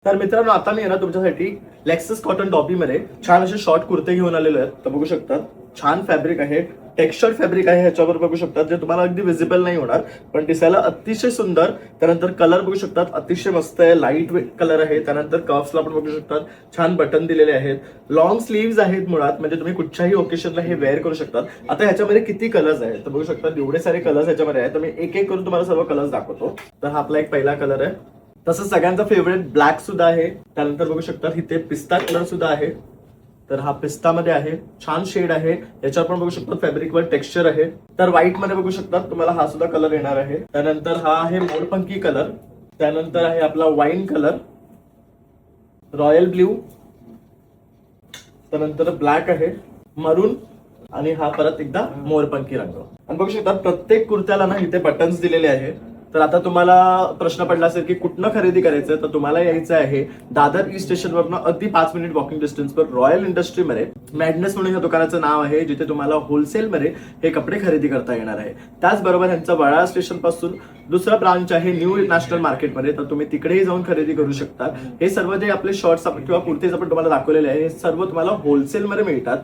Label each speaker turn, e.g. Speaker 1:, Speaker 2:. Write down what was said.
Speaker 1: तर मित्रांनो, आता मी आहे ना तुमच्यासाठी लेक्सस कॉटन टॉपी मध्ये छान असे शॉर्ट कुर्ते घेऊन आलेले आहेत. तर बघू शकतात, छान फॅब्रिक आहे, टेक्स्चर फॅब्रिक आहे. ह्याच्यावर बघू शकतात जे तुम्हाला अगदी विजिबल नाही होणार, पण दिसायला अतिशय सुंदर. त्यानंतर कलर बघू शकतात, अतिशय मस्त आहे, लाईट वेट कलर आहे. त्यानंतर कव्हला पण बघू शकतात, छान बटन दिलेले आहेत. लॉंग स्लीव्ज आहेत मुळात, म्हणजे तुम्ही कुठच्याही ओकेशनला हे वेअर करू शकतात. आता ह्याच्यामध्ये किती कलर्स आहेत तर बघू शकतात, एवढे सारे कलर्स ह्याच्यामध्ये आहेत. तर मी एक एक करून तुम्हाला सर्व कलर्स दाखवतो. तर हा आपला एक पहिला कलर आहे. तसंच सगळ्यांचा फेवरेट ब्लॅक सुद्धा आहे. त्यानंतर बघू शकता इथे पिस्ता कलर सुद्धा आहे. तर हा पिस्ता मध्ये आहे, छान शेड आहे. याच्यावर पण बघू शकता फॅब्रिकवर टेक्स्चर आहे. तर व्हाईट मध्ये बघू शकता तुम्हाला हा सुद्धा कलर येणार आहे. त्यानंतर हा आहे मोरपंखी कलर. त्यानंतर आहे आपला वाईन कलर, रॉयल ब्ल्यू. त्यानंतर ब्लॅक आहे, मरून, आणि हा परत एकदा मोरपंखी रंग. आणि बघू शकता प्रत्येक कुर्त्याला ना इथे बटन्स दिलेले आहे. तर आता तुम्हाला प्रश्न पडला असेल की कुठनं खरेदी करायचं, तर तुम्हाला यायचं आहे दादर ई स्टेशनवरनं अगदी 5 मिनिट वॉकिंग डिस्टन्सवर रॉयल इंडस्ट्रीमध्ये मॅडनेस म्हणून या दुकानाचं नाव आहे, जिथे तुम्हाला होलसेलमध्ये हे कपडे खरेदी करता येणार आहे. त्याचबरोबर यांचं वडाळा स्टेशन पासून दुसरा ब्रांच आहे न्यू नॅशनल मार्केटमध्ये, तर तुम्ही तिकडेही जाऊन खरेदी करू शकता. हे सर्व जे आपले शॉर्ट्स किंवा कुर्तीज आपण तुम्हाला दाखवलेले आहे, हे सर्व तुम्हाला होलसेलमध्ये मिळतात.